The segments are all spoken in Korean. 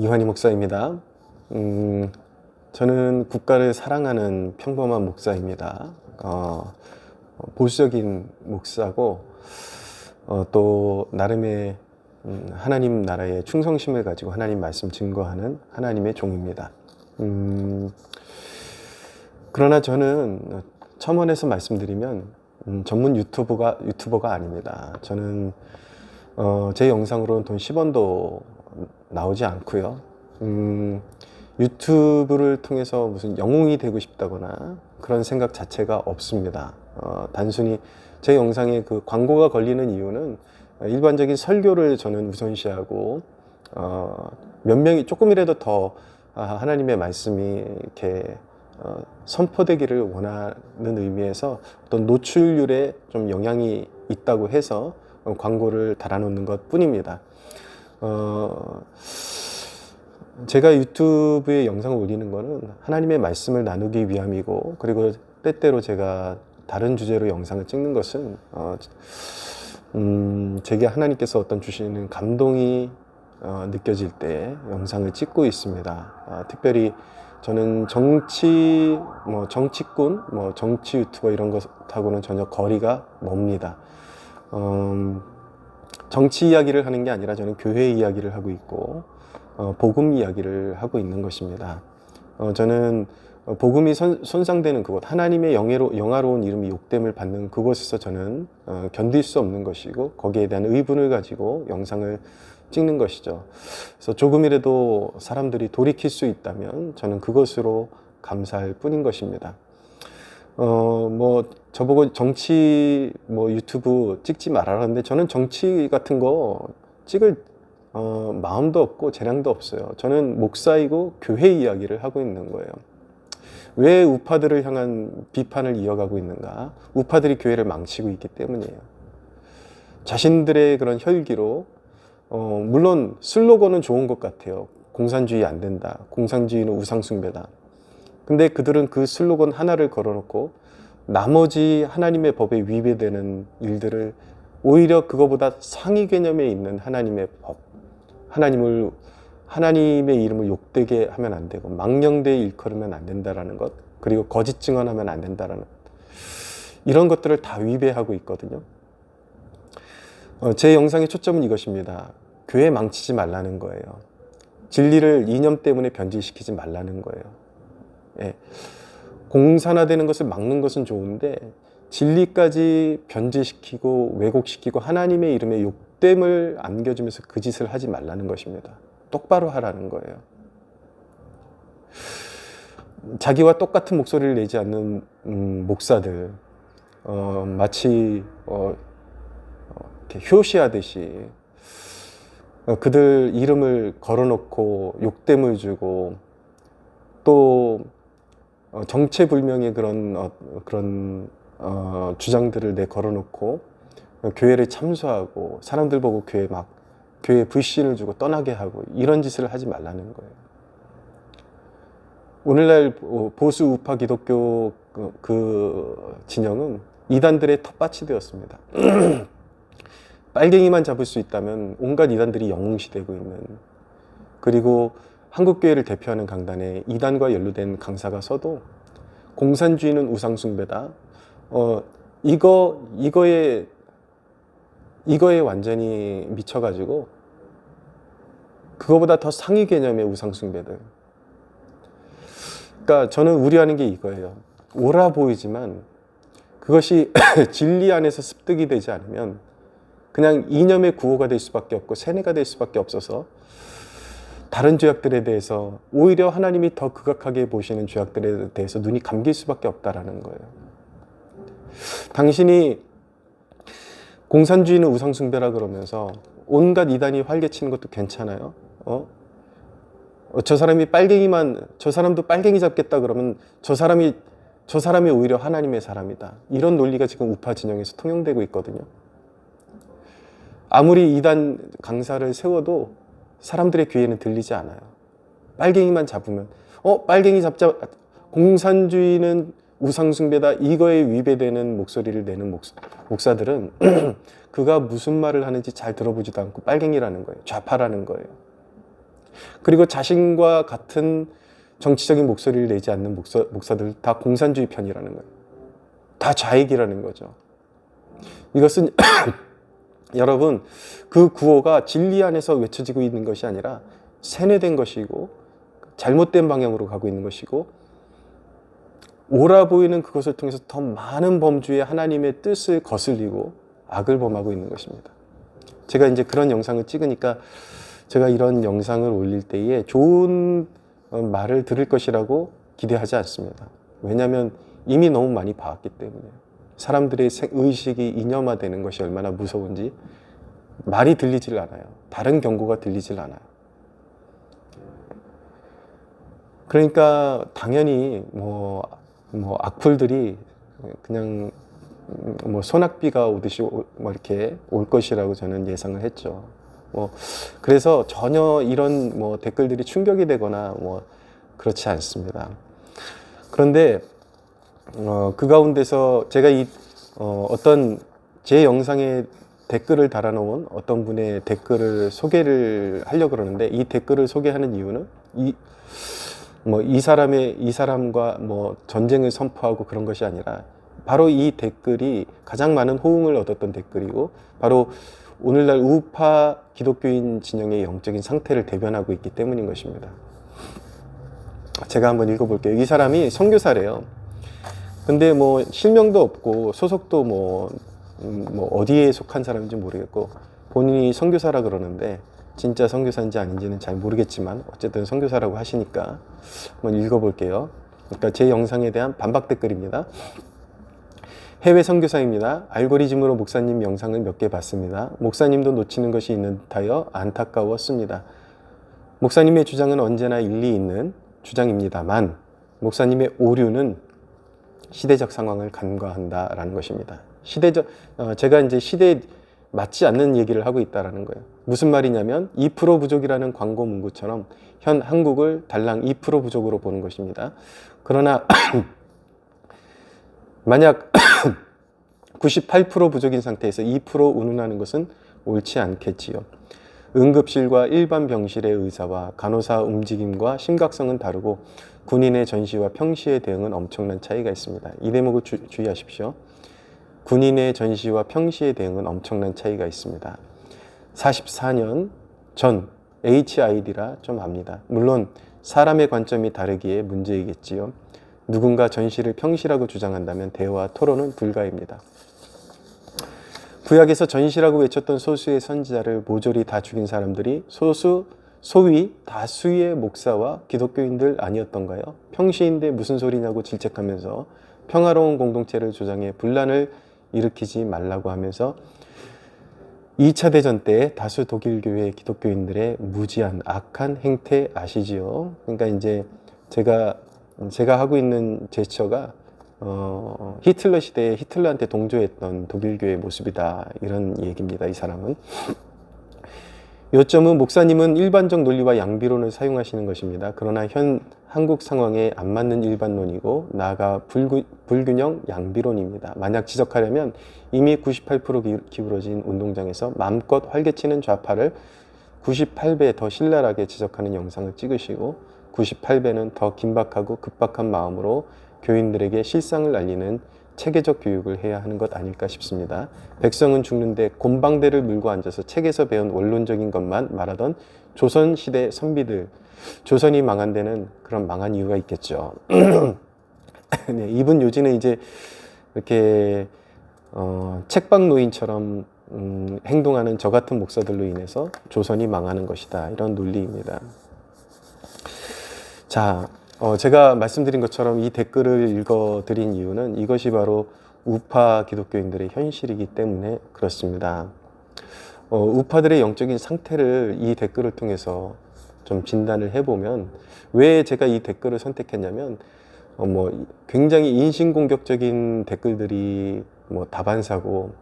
이환희 목사입니다. 저는 국가를 사랑하는 평범한 목사입니다. 보수적인 목사고 또 나름의 하나님 나라의 충성심을 가지고 하나님 말씀 증거하는 하나님의 종입니다. 그러나 저는 첨언해서 말씀드리면 전문 유튜버가 아닙니다. 저는 제 영상으로는 돈 10원도 나오지 않고요. 유튜브를 통해서 무슨 영웅이 되고 싶다거나 그런 생각 자체가 없습니다. 단순히 제 영상에 그 광고가 걸리는 이유는 일반적인 설교를 저는 우선시하고 몇 명이 조금이라도 더 하나님의 말씀이 이렇게 선포되기를 원하는 의미에서 어떤 노출률에 좀 영향이 있다고 해서 광고를 달아놓는 것 뿐입니다. 제가 유튜브에 영상을 올리는 거는 하나님의 말씀을 나누기 위함이고, 그리고 때때로 제가 다른 주제로 영상을 찍는 것은 제게 하나님께서 어떤 주시는 감동이 느껴질 때 영상을 찍고 있습니다. 특별히 저는 정치꾼, 정치 유튜버 이런 것하고는 전혀 거리가 멉니다. 정치 이야기를 하는 게 아니라 저는 교회 이야기를 하고 있고 복음 이야기를 하고 있는 것입니다. 저는 복음이 손상되는 그곳, 하나님의 영화로운 이름이 욕됨을 받는 그곳에서 저는 견딜 수 없는 것이고 거기에 대한 의분을 가지고 영상을 찍는 것이죠. 그래서 조금이라도 사람들이 돌이킬 수 있다면 저는 그것으로 감사할 뿐인 것입니다. 저보고 정치 유튜브 찍지 말아라는데 저는 정치 같은 거 찍을 마음도 없고 재량도 없어요. 저는 목사이고 교회 이야기를 하고 있는 거예요. 왜 우파들을 향한 비판을 이어가고 있는가? 우파들이 교회를 망치고 있기 때문이에요. 자신들의 그런 혈기로 물론 슬로건은 좋은 것 같아요. 공산주의 안 된다. 공산주의는 우상숭배다. 근데 그들은 그 슬로건 하나를 걸어놓고 나머지 하나님의 법에 위배되는 일들을 오히려 그거보다 상위 개념에 있는 하나님의 법, 하나님의 이름을 욕되게 하면 안 되고 망령되이 일컬으면 안 된다라는 것, 그리고 거짓 증언하면 안 된다라는 이런 것들을 다 위배하고 있거든요. 제 영상의 초점은 이것입니다. 교회 망치지 말라는 거예요. 진리를 이념 때문에 변질시키지 말라는 거예요. 예. 공산화되는 것을 막는 것은 좋은데 진리까지 변질시키고 왜곡시키고 하나님의 이름에 욕됨을 안겨주면서 그 짓을 하지 말라는 것입니다. 똑바로 하라는 거예요. 자기와 똑같은 목소리를 내지 않는 목사들, 마치 이렇게 효시하듯이 그들 이름을 걸어놓고 욕됨을 주고 또 정체불명의 그런 주장들을 걸어놓고 교회를 참소하고 사람들 보고 교회에 불신을 주고 떠나게 하고 이런 짓을 하지 말라는 거예요. 오늘날 보수 우파 기독교 그 진영은 이단들의 텃밭이 되었습니다. 빨갱이만 잡을 수 있다면 온갖 이단들이 영웅시되고 있는, 그리고 한국교회를 대표하는 강단에 이단과 연루된 강사가 서도 공산주의는 우상숭배다. 이거에 완전히 미쳐가지고 그거보다 더 상위 개념의 우상숭배들. 그러니까 저는 우려하는 게 이거예요. 옳아 보이지만 그것이 진리 안에서 습득이 되지 않으면 그냥 이념의 구호가 될 수밖에 없고 세뇌가 될 수밖에 없어서 다른 죄악들에 대해서 오히려 하나님이 더 극악하게 보시는 죄악들에 대해서 눈이 감길 수밖에 없다라는 거예요. 당신이 공산주의는 우상숭배라 그러면서 온갖 이단이 활개치는 것도 괜찮아요. 저 사람도 빨갱이 잡겠다 그러면 저 사람이 오히려 하나님의 사람이다. 이런 논리가 지금 우파 진영에서 통용되고 있거든요. 아무리 이단 강사를 세워도 사람들의 귀에는 들리지 않아요. 빨갱이만 잡으면 빨갱이 잡자, 공산주의는 우상숭배다, 이거에 위배되는 목소리를 내는 목사들은 그가 무슨 말을 하는지 잘 들어보지도 않고 빨갱이라는 거예요. 좌파라는 거예요. 그리고 자신과 같은 정치적인 목소리를 내지 않는 목사들 다 공산주의 편이라는 거예요. 다 좌익이라는 거죠. 이것은 여러분, 그 구호가 진리 안에서 외쳐지고 있는 것이 아니라 세뇌된 것이고 잘못된 방향으로 가고 있는 것이고 옳아 보이는 그것을 통해서 더 많은 범주의 하나님의 뜻을 거슬리고 악을 범하고 있는 것입니다. 제가 이제 그런 영상을 찍으니까 제가 이런 영상을 올릴 때에 좋은 말을 들을 것이라고 기대하지 않습니다. 왜냐하면 이미 너무 많이 봐왔기 때문에 사람들의 의식이 이념화되는 것이 얼마나 무서운지 말이 들리질 않아요. 다른 경고가 들리질 않아요. 그러니까 당연히 뭐 악플들이 그냥 소낙비가 오듯이 이렇게 올 것이라고 저는 예상을 했죠. 그래서 전혀 이런 댓글들이 충격이 되거나 그렇지 않습니다. 그런데 그 가운데서 제가 어떤 제 영상에 댓글을 달아놓은 어떤 분의 댓글을 소개를 하려고 그러는데, 이 댓글을 소개하는 이유는 이 사람과 전쟁을 선포하고 그런 것이 아니라 바로 이 댓글이 가장 많은 호응을 얻었던 댓글이고 바로 오늘날 우파 기독교인 진영의 영적인 상태를 대변하고 있기 때문인 것입니다. 제가 한번 읽어볼게요. 이 사람이 선교사래요. 근데 실명도 없고 소속도 어디에 속한 사람인지 모르겠고 본인이 선교사라 그러는데 진짜 선교사인지 아닌지는 잘 모르겠지만 어쨌든 선교사라고 하시니까 한번 읽어볼게요. 그러니까 제 영상에 대한 반박 댓글입니다. 해외 선교사입니다. 알고리즘으로 목사님 영상을 몇 개 봤습니다. 목사님도 놓치는 것이 있는 듯하여 안타까웠습니다. 목사님의 주장은 언제나 일리 있는 주장입니다만 목사님의 오류는 시대적 상황을 간과한다라는 것입니다. 제가 이제 시대에 맞지 않는 얘기를 하고 있다라는 거예요. 무슨 말이냐면 2% 부족이라는 광고 문구처럼 현 한국을 달랑 2% 부족으로 보는 것입니다. 그러나 만약 98% 부족인 상태에서 2% 운운하는 것은 옳지 않겠지요. 응급실과 일반 병실의 의사와 간호사 움직임과 심각성은 다르고 군인의 전시와 평시의 대응은 엄청난 차이가 있습니다. 이 대목을 주의하십시오. 군인의 전시와 평시의 대응은 엄청난 차이가 있습니다. 44년 전 HID라 좀 압니다. 물론 사람의 관점이 다르기에 문제이겠지요. 누군가 전시를 평시라고 주장한다면 대화, 토론은 불가입니다. 구약에서 전시라고 외쳤던 소수의 선지자를 모조리 다 죽인 사람들이 소위 다수의 목사와 기독교인들 아니었던가요? 평시인데 무슨 소리냐고 질책하면서 평화로운 공동체를 주장해 분란을 일으키지 말라고 하면서 2차 대전 때 다수 독일교회 기독교인들의 무지한 악한 행태 아시지요? 그러니까 이제 제가 하고 있는 제스처가 히틀러 시대에 히틀러한테 동조했던 독일교의 모습이다, 이런 얘기입니다. 이 사람은. 요점은 목사님은 일반적 논리와 양비론을 사용하시는 것입니다. 그러나 현 한국 상황에 안 맞는 일반론이고 나아가 불균형 양비론입니다. 만약 지적하려면 이미 98% 기울어진 운동장에서 마음껏 활개치는 좌파를 98배 더 신랄하게 지적하는 영상을 찍으시고 98배는 더 긴박하고 급박한 마음으로 교인들에게 실상을 알리는 체계적 교육을 해야 하는 것 아닐까 싶습니다. 백성은 죽는데 곰방대를 물고 앉아서 책에서 배운 원론적인 것만 말하던 조선시대 선비들, 조선이 망한 데는 그런 망한 이유가 있겠죠. 네, 이분 요지는 이제 이렇게 책방 노인처럼 행동하는 저 같은 목사들로 인해서 조선이 망하는 것이다, 이런 논리입니다. 자, 제가 말씀드린 것처럼 이 댓글을 읽어드린 이유는 이것이 바로 우파 기독교인들의 현실이기 때문에 그렇습니다. 우파들의 영적인 상태를 이 댓글을 통해서 좀 진단을 해보면, 왜 제가 이 댓글을 선택했냐면 굉장히 인신공격적인 댓글들이 다반사고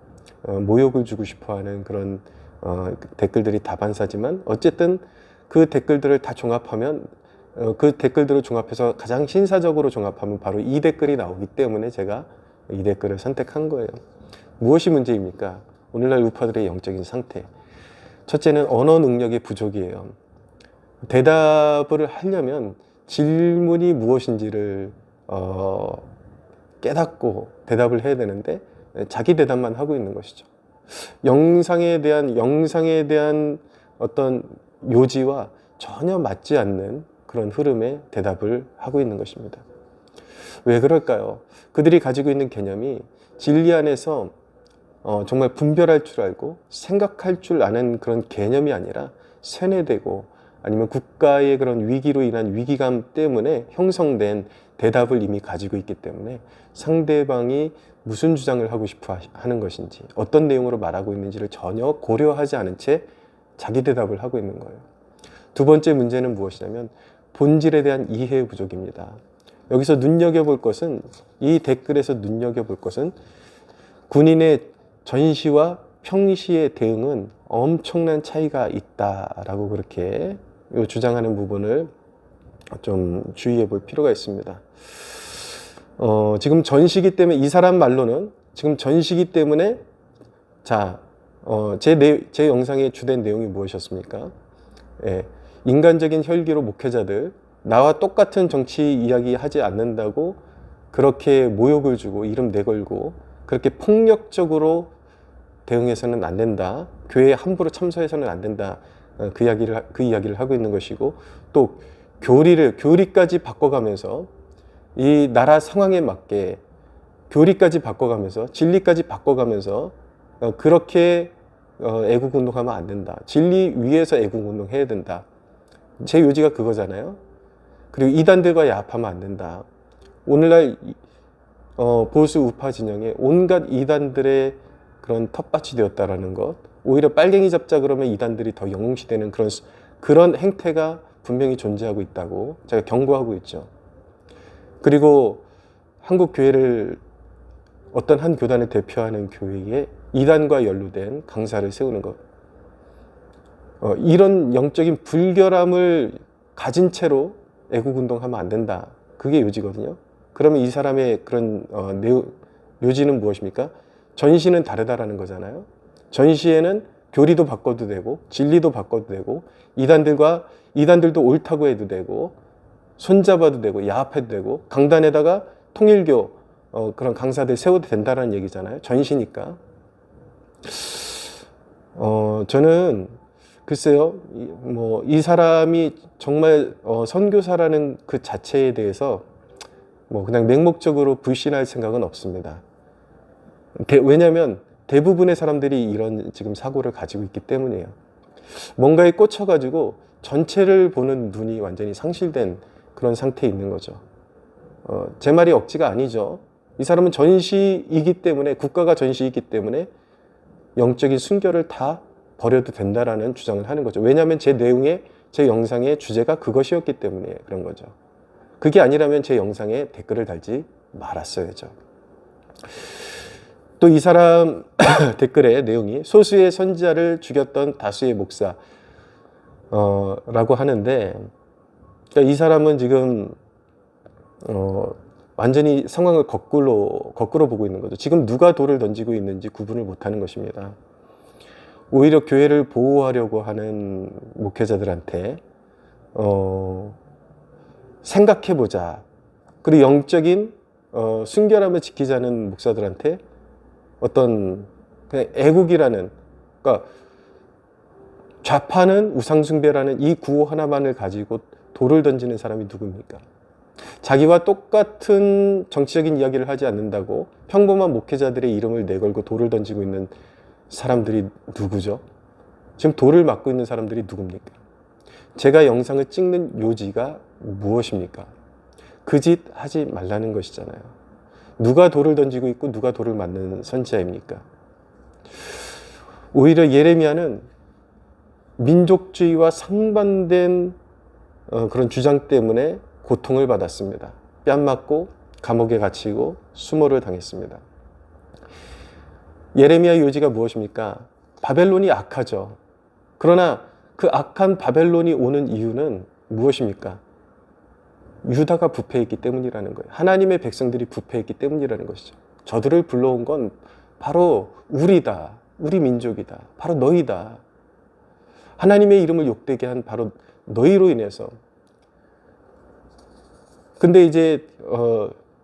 모욕을 주고 싶어하는 그런 댓글들이 다반사지만 어쨌든 그 댓글들을 다 종합하면 그 댓글들을 종합해서 가장 신사적으로 종합하면 바로 이 댓글이 나오기 때문에 제가 이 댓글을 선택한 거예요. 무엇이 문제입니까? 오늘날 우파들의 영적인 상태. 첫째는 언어 능력의 부족이에요. 대답을 하려면 질문이 무엇인지를 깨닫고 대답을 해야 되는데 자기 대답만 하고 있는 것이죠. 영상에 대한 어떤 요지와 전혀 맞지 않는 그런 흐름의 대답을 하고 있는 것입니다. 왜 그럴까요? 그들이 가지고 있는 개념이 진리 안에서 정말 분별할 줄 알고 생각할 줄 아는 그런 개념이 아니라 세뇌되고 아니면 국가의 그런 위기로 인한 위기감 때문에 형성된 대답을 이미 가지고 있기 때문에 상대방이 무슨 주장을 하고 싶어 하는 것인지 어떤 내용으로 말하고 있는지를 전혀 고려하지 않은 채 자기 대답을 하고 있는 거예요. 두 번째 문제는 무엇이냐면 본질에 대한 이해 부족입니다. 여기서 눈여겨볼 것은, 이 댓글에서 눈여겨볼 것은 군인의 전시와 평시의 대응은 엄청난 차이가 있다라고 그렇게 주장하는 부분을 좀 주의해 볼 필요가 있습니다. 지금 전시기 때문에, 이 사람 말로는 지금 전시기 때문에, 제 영상의 주된 내용이 무엇이었습니까? 예, 인간적인 혈기로 목회자들, 나와 똑같은 정치 이야기 하지 않는다고 그렇게 모욕을 주고 이름 내걸고 그렇게 폭력적으로 대응해서는 안 된다. 교회에 함부로 참석해서는 안 된다. 그 이야기를 하고 있는 것이고, 또 교리까지 바꿔가면서 이 나라 상황에 맞게 교리까지 바꿔가면서 진리까지 바꿔가면서 그렇게 애국운동하면 안 된다. 진리 위에서 애국운동 해야 된다. 제 요지가 그거잖아요. 그리고 이단들과 야합하면 안 된다. 오늘날 보수 우파 진영에 온갖 이단들의 그런 텃밭이 되었다라는 것, 오히려 빨갱이 잡자 그러면 이단들이 더 영웅시되는 그런 행태가 분명히 존재하고 있다고 제가 경고하고 있죠. 그리고 한국 교회를, 어떤 한 교단을 대표하는 교회에 이단과 연루된 강사를 세우는 것, 이런 영적인 불결함을 가진 채로 애국운동하면 안 된다. 그게 요지거든요. 그러면 이 사람의 그런 요지는 무엇입니까? 전시는 다르다라는 거잖아요. 전시에는 교리도 바꿔도 되고 진리도 바꿔도 되고 이단들도 옳다고 해도 되고 손잡아도 되고 야합해도 되고 강단에다가 통일교 그런 강사들 세워도 된다라는 얘기잖아요. 전시니까. 저는 글쎄요, 이 사람이 정말 선교사라는 그 자체에 대해서 그냥 맹목적으로 불신할 생각은 없습니다. 왜냐하면 대부분의 사람들이 이런 지금 사고를 가지고 있기 때문이에요. 뭔가에 꽂혀가지고 전체를 보는 눈이 완전히 상실된 그런 상태에 있는 거죠. 제 말이 억지가 아니죠. 이 사람은 전시이기 때문에, 국가가 전시이기 때문에 영적인 순결을 다 버려도 된다라는 주장을 하는 거죠. 왜냐하면 제 영상의 주제가 그것이었기 때문에 그런 거죠. 그게 아니라면 제 영상에 댓글을 달지 말았어야죠. 또 이 사람 댓글의 내용이 소수의 선지자를 죽였던 다수의 목사 라고 하는데, 그러니까 이 사람은 지금 완전히 상황을 거꾸로 보고 있는 거죠. 지금 누가 돌을 던지고 있는지 구분을 못하는 것입니다. 오히려 교회를 보호하려고 하는 목회자들한테 생각해보자. 그리고 영적인 순결함을 지키자는 목사들한테 어떤 그냥 애국이라는, 그러니까 좌파는 우상숭배라는 이 구호 하나만을 가지고 돌을 던지는 사람이 누굽니까? 자기와 똑같은 정치적인 이야기를 하지 않는다고 평범한 목회자들의 이름을 내걸고 돌을 던지고 있는 사람들이 누구죠? 지금 돌을 맞고 있는 사람들이 누굽니까? 제가 영상을 찍는 요지가 무엇입니까? 그 짓 하지 말라는 것이잖아요. 누가 돌을 던지고 있고 누가 돌을 맞는 선지자입니까? 오히려 예레미야는 민족주의와 상반된 그런 주장 때문에 고통을 받았습니다. 뺨 맞고 감옥에 갇히고 수모를 당했습니다. 예레미야 요지가 무엇입니까? 바벨론이 악하죠. 그러나 그 악한 바벨론이 오는 이유는 무엇입니까? 유다가 부패했기 때문이라는 거예요. 하나님의 백성들이 부패했기 때문이라는 것이죠. 저들을 불러온 건 바로 우리다. 우리 민족이다. 바로 너희다. 하나님의 이름을 욕되게 한 바로 너희로 인해서. 근데 이제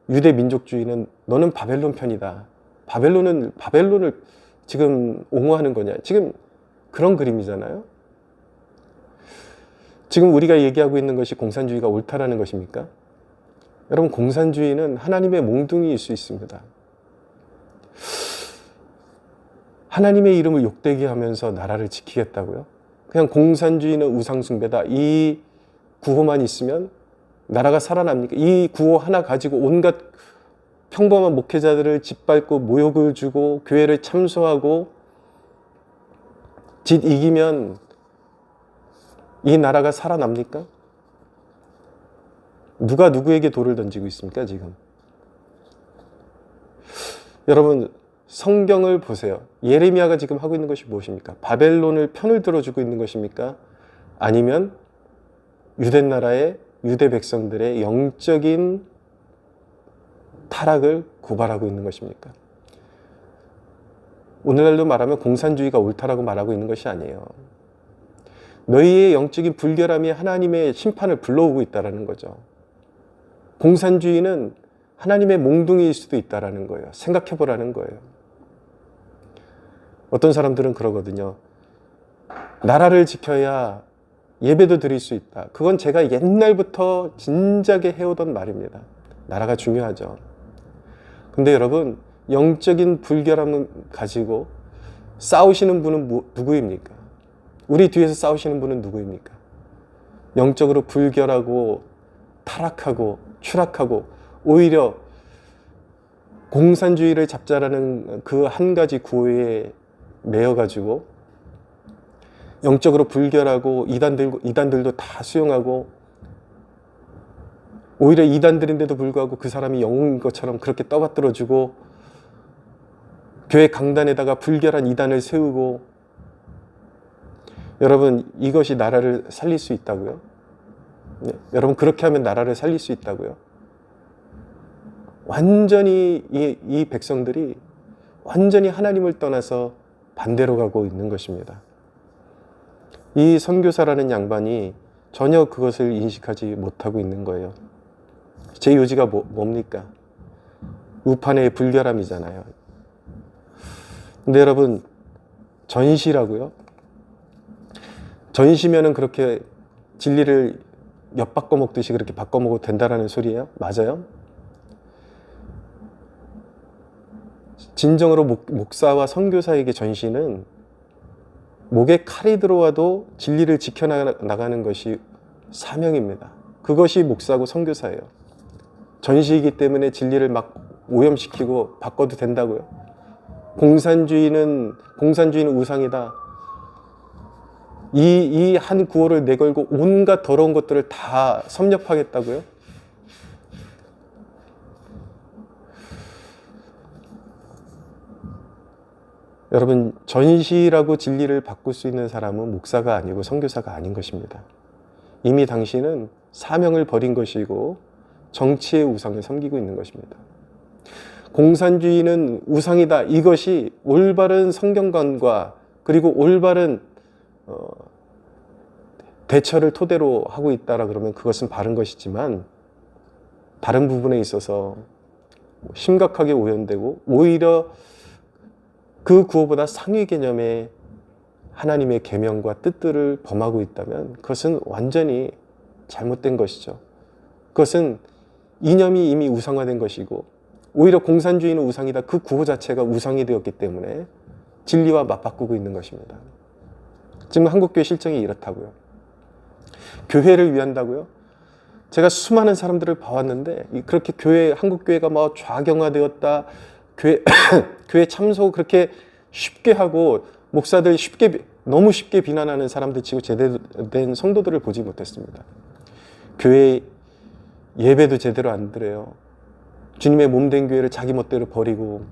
유대 민족주의는 너는 바벨론 편이다. 바벨론을 지금 옹호하는 거냐. 지금 그런 그림이잖아요. 지금 우리가 얘기하고 있는 것이 공산주의가 옳다라는 것입니까? 여러분, 공산주의는 하나님의 몽둥이일 수 있습니다. 하나님의 이름을 욕되게 하면서 나라를 지키겠다고요? 그냥 공산주의는 우상숭배다. 이 구호만 있으면 나라가 살아납니까? 이 구호 하나 가지고 온갖 평범한 목회자들을 짓밟고 모욕을 주고 교회를 참소하고 짓 이기면 이 나라가 살아납니까? 누가 누구에게 돌을 던지고 있습니까, 지금? 여러분, 성경을 보세요. 예레미야가 지금 하고 있는 것이 무엇입니까? 바벨론을 편을 들어주고 있는 것입니까? 아니면 유대 나라의 유대 백성들의 영적인 타락을 고발하고 있는 것입니까? 오늘날로 말하면 공산주의가 옳다라고 말하고 있는 것이 아니에요. 너희의 영적인 불결함이 하나님의 심판을 불러오고 있다는 거죠. 공산주의는 하나님의 몽둥이일 수도 있다는 거예요. 생각해 보라는 거예요. 어떤 사람들은 그러거든요. 나라를 지켜야 예배도 드릴 수 있다. 그건 제가 옛날부터 진작에 해오던 말입니다. 나라가 중요하죠. 근데 여러분, 영적인 불결함을 가지고 싸우시는 분은 누구입니까? 우리 뒤에서 싸우시는 분은 누구입니까? 영적으로 불결하고 타락하고 추락하고 오히려 공산주의를 잡자라는 그 한 가지 구호에 매여가지고 영적으로 불결하고 이단들도 다 수용하고 오히려 이단들인데도 불구하고 그 사람이 영웅인 것처럼 그렇게 떠받들어주고 교회 강단에다가 불결한 이단을 세우고 여러분 이것이 나라를 살릴 수 있다고요? 네, 여러분 그렇게 하면 나라를 살릴 수 있다고요? 완전히 이 백성들이 완전히 하나님을 떠나서 반대로 가고 있는 것입니다. 이 선교사라는 양반이 전혀 그것을 인식하지 못하고 있는 거예요. 제 요지가 뭡니까? 우판의 불결함이잖아요. 근데 여러분 전시라고요? 전시면은 그렇게 진리를 엿바꿔 먹듯이 그렇게 바꿔 먹어도 된다라는 소리예요? 맞아요? 진정으로 목사와 선교사에게 전시는 목에 칼이 들어와도 진리를 지켜나가는 것이 사명입니다. 그것이 목사고 선교사예요. 전시이기 때문에 진리를 막 오염시키고 바꿔도 된다고요? 공산주의는 우상이다. 이 한 구호를 내걸고 온갖 더러운 것들을 다 섭렵하겠다고요? 여러분, 전시라고 진리를 바꿀 수 있는 사람은 목사가 아니고 선교사가 아닌 것입니다. 이미 당신은 사명을 버린 것이고 정치의 우상을 섬기고 있는 것입니다. 공산주의는 우상이다. 이것이 올바른 성경관과 그리고 올바른 대처를 토대로 하고 있다라 그러면 그것은 바른 것이지만 다른 부분에 있어서 심각하게 오염되고 오히려 그 구호보다 상위 개념의 하나님의 계명과 뜻들을 범하고 있다면 그것은 완전히 잘못된 것이죠. 그것은 이념이 이미 우상화된 것이고 오히려 공산주의는 우상이다. 그 구호 자체가 우상이 되었기 때문에 진리와 맞바꾸고 있는 것입니다. 지금 한국교회 실정이 이렇다고요. 교회를 위한다고요? 제가 수많은 사람들을 봐왔는데 그렇게 한국교회가 막 좌경화되었다. 교회 참소 그렇게 쉽게 하고 목사들 너무 쉽게 비난하는 사람들 치고 제대로 된 성도들을 보지 못했습니다. 교회 예배도 제대로 안 드려요. 주님의 몸된 교회를 자기 멋대로 버리고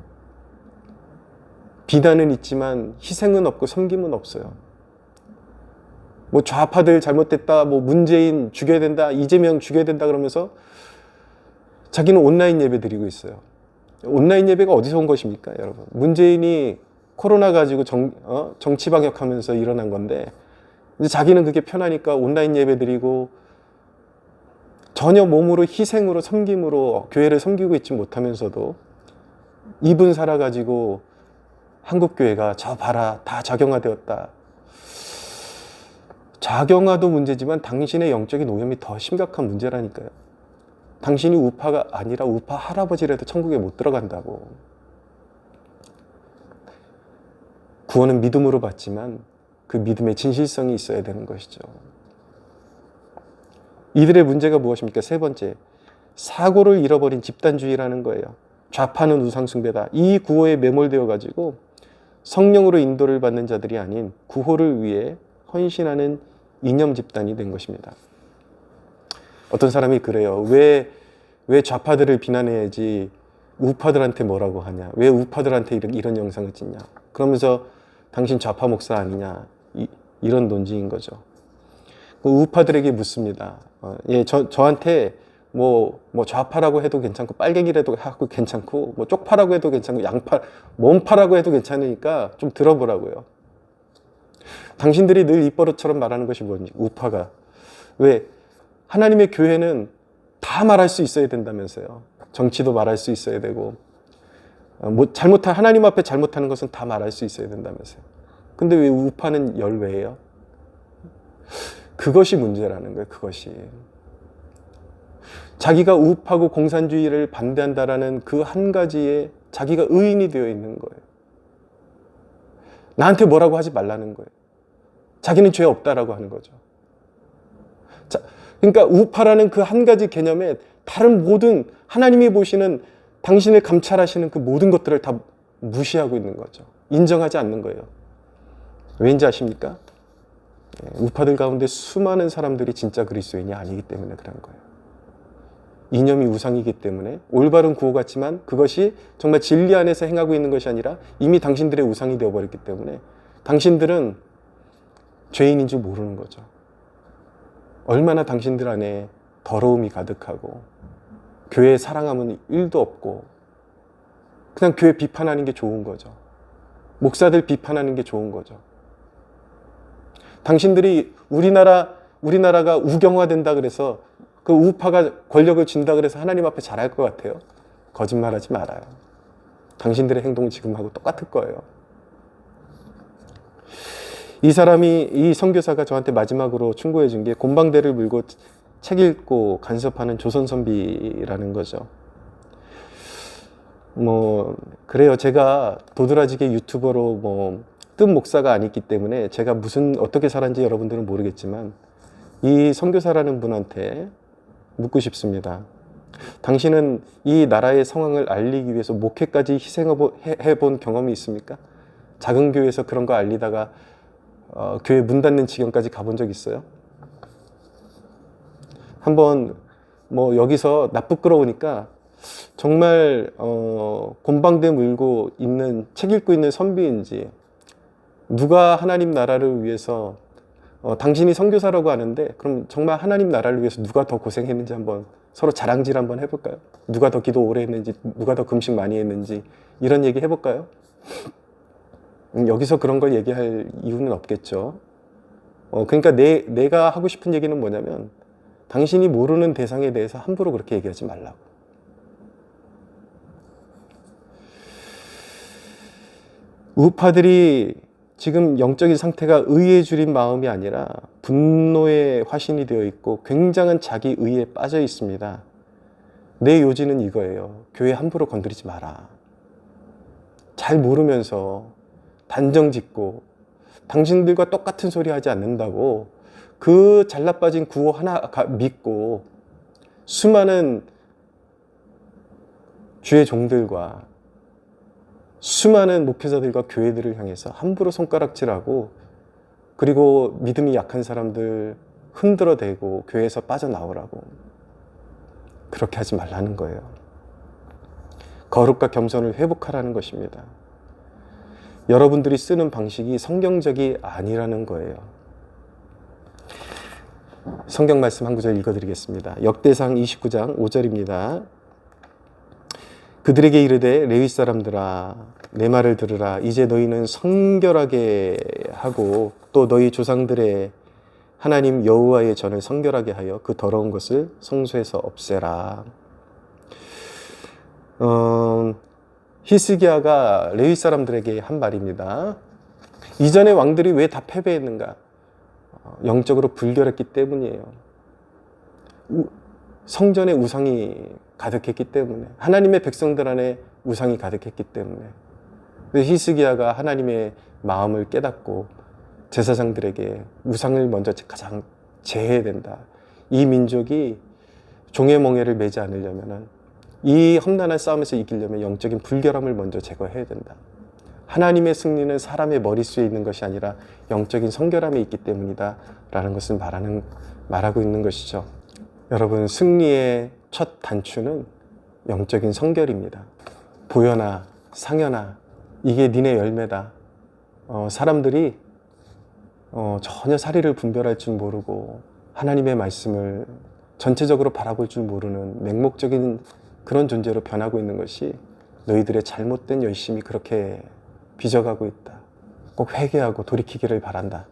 비난은 있지만 희생은 없고 섬김은 없어요. 뭐 좌파들 잘못됐다, 뭐 문재인 죽여야 된다, 이재명 죽여야 된다 그러면서 자기는 온라인 예배 드리고 있어요. 온라인 예배가 어디서 온 것입니까, 여러분? 문재인이 코로나 가지고 정치 방역하면서 일어난 건데 이제 자기는 그게 편하니까 온라인 예배 드리고 전혀 몸으로 희생으로 섬김으로 교회를 섬기고 있지 못하면서도 이분 살아가지고 한국교회가 저 봐라 다 좌경화되었다. 좌경화도 문제지만 당신의 영적인 오염이 더 심각한 문제라니까요. 당신이 우파가 아니라 우파 할아버지라도 천국에 못 들어간다고. 구원은 믿음으로 받지만 그 믿음의 진실성이 있어야 되는 것이죠. 이들의 문제가 무엇입니까? 세 번째, 사고를 잃어버린 집단주의라는 거예요. 좌파는 우상숭배다. 이 구호에 매몰되어 가지고 성령으로 인도를 받는 자들이 아닌 구호를 위해 헌신하는 이념 집단이 된 것입니다. 어떤 사람이 그래요. 왜 좌파들을 비난해야지 우파들한테 뭐라고 하냐. 왜 우파들한테 이런 영상을 찍냐. 그러면서 당신 좌파 목사 아니냐. 이런 논지인 거죠. 우파들에게 묻습니다. 저한테 뭐 좌파라고 해도 괜찮고 빨갱이라도 하고 괜찮고 뭐 쪽파라고 해도 괜찮고 양파, 몸파라고 해도 괜찮으니까 좀 들어보라고요. 당신들이 늘 입버릇처럼 말하는 것이 뭐니? 우파가. 왜? 하나님의 교회는 다 말할 수 있어야 된다면서요. 정치도 말할 수 있어야 되고 하나님 앞에 잘못하는 것은 다 말할 수 있어야 된다면서요. 근데 왜 우파는 열외예요? 그것이 문제라는 거예요. 그것이. 자기가 우파고 공산주의를 반대한다라는 그 한 가지에 자기가 의인이 되어 있는 거예요. 나한테 뭐라고 하지 말라는 거예요. 자기는 죄 없다라고 하는 거죠. 자, 그러니까 우파라는 그 한 가지 개념에 다른 모든 하나님이 보시는 당신을 감찰하시는 그 모든 것들을 다 무시하고 있는 거죠. 인정하지 않는 거예요. 왠지 아십니까? 우파들 가운데 수많은 사람들이 진짜 그리스도인이 아니기 때문에 그런 거예요. 이념이 우상이기 때문에 올바른 구호 같지만 그것이 정말 진리 안에서 행하고 있는 것이 아니라 이미 당신들의 우상이 되어버렸기 때문에 당신들은 죄인인 줄 모르는 거죠. 얼마나 당신들 안에 더러움이 가득하고 교회 사랑함은 1도 없고 그냥 교회 비판하는 게 좋은 거죠. 목사들 비판하는 게 좋은 거죠. 당신들이 우리나라가 우경화된다 그래서 그 우파가 권력을 준다 그래서 하나님 앞에 잘할 것 같아요? 거짓말하지 말아요. 당신들의 행동은 지금하고 똑같을 거예요. 이 선교사가 저한테 마지막으로 충고해 준 게 곰방대를 물고 책 읽고 간섭하는 조선선비라는 거죠. 그래요. 제가 도드라지게 유튜버로 뜬 목사가 아니기 때문에 제가 어떻게 살았는지 여러분들은 모르겠지만 이 선교사라는 분한테 묻고 싶습니다. 당신은 이 나라의 상황을 알리기 위해서 목회까지 희생해본 경험이 있습니까? 작은 교회에서 그런 거 알리다가 교회 문 닫는 지경까지 가본 적 있어요? 한번 여기서 나 부끄러우니까 정말 곰방대 물고 있는 책 읽고 있는 선비인지 누가 하나님 나라를 위해서 당신이 선교사라고 하는데 그럼 정말 하나님 나라를 위해서 누가 더 고생했는지 한번 서로 자랑질 한번 해볼까요? 누가 더 기도 오래 했는지 누가 더 금식 많이 했는지 이런 얘기 해볼까요? 여기서 그런 걸 얘기할 이유는 없겠죠. 그러니까 내가 하고 싶은 얘기는 뭐냐면 당신이 모르는 대상에 대해서 함부로 그렇게 얘기하지 말라고. 우파들이 지금 영적인 상태가 의에 줄인 마음이 아니라 분노의 화신이 되어 있고 굉장한 자기 의에 빠져 있습니다. 내 요지는 이거예요. 교회 함부로 건드리지 마라. 잘 모르면서 단정 짓고 당신들과 똑같은 소리 하지 않는다고 그 잘나빠진 구호 하나 믿고 수많은 주의 종들과 수많은 목회자들과 교회들을 향해서 함부로 손가락질하고 그리고 믿음이 약한 사람들 흔들어대고 교회에서 빠져나오라고 그렇게 하지 말라는 거예요. 거룩과 겸손을 회복하라는 것입니다. 여러분들이 쓰는 방식이 성경적이 아니라는 거예요. 성경 말씀 한 구절 읽어드리겠습니다. 역대상 29장 5절입니다. 그들에게 이르되 레위 사람들아 내 말을 들으라. 이제 너희는 성결하게 하고 또 너희 조상들의 하나님 여호와의 전을 성결하게 하여 그 더러운 것을 성소에서 없애라. 히스기야가 레위 사람들에게 한 말입니다. 이전의 왕들이 왜 다 패배했는가? 영적으로 불결했기 때문이에요. 성전에 우상이 가득했기 때문에, 하나님의 백성들 안에 우상이 가득했기 때문에. 히스기야가 하나님의 마음을 깨닫고 제사장들에게 우상을 먼저 가장 제해야 된다. 이 민족이 종의 멍에를 매지 않으려면, 이 험난한 싸움에서 이기려면 영적인 불결함을 먼저 제거해야 된다. 하나님의 승리는 사람의 머릿수에 있는 것이 아니라 영적인 성결함에 있기 때문이다 라는 것을 말하고 있는 것이죠. 여러분, 승리의 첫 단추는 영적인 성결입니다. 보혈아, 상현아, 이게 니네 열매다. 사람들이 전혀 사리를 분별할 줄 모르고 하나님의 말씀을 전체적으로 바라볼 줄 모르는 맹목적인 그런 존재로 변하고 있는 것이 너희들의 잘못된 열심이 그렇게 빚어가고 있다. 꼭 회개하고 돌이키기를 바란다.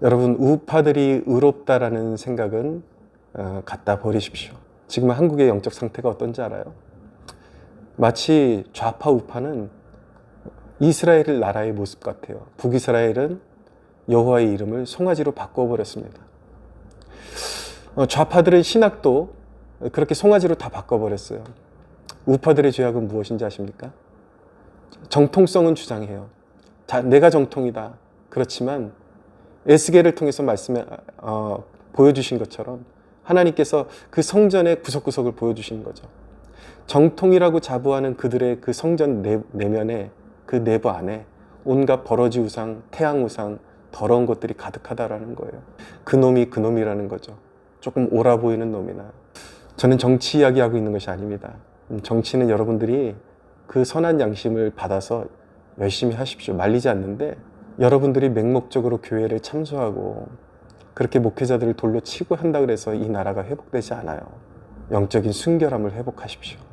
여러분, 우파들이 의롭다라는 생각은 갖다 버리십시오. 지금 한국의 영적 상태가 어떤지 알아요? 마치 좌파 우파는 이스라엘 나라의 모습 같아요. 북이스라엘은 여호와의 이름을 송아지로 바꿔버렸습니다. 좌파들의 신학도 그렇게 송아지로 다 바꿔버렸어요. 우파들의 죄악은 무엇인지 아십니까? 정통성은 주장해요. 내가 정통이다. 그렇지만 에스겔을 통해서 보여주신 것처럼 하나님께서 그 성전의 구석구석을 보여주시는 거죠. 정통이라고 자부하는 그들의 그 성전 내면에, 그 내부 안에 온갖 버러지 우상, 태양 우상, 더러운 것들이 가득하다라는 거예요. 그놈이 그놈이라는 거죠. 조금 옳아 보이는 놈이나. 저는 정치 이야기하고 있는 것이 아닙니다. 정치는 여러분들이 그 선한 양심을 받아서 열심히 하십시오. 말리지 않는데, 여러분들이 맹목적으로 교회를 참소하고 그렇게 목회자들을 돌로 치고 한다 그래서 이 나라가 회복되지 않아요. 영적인 순결함을 회복하십시오.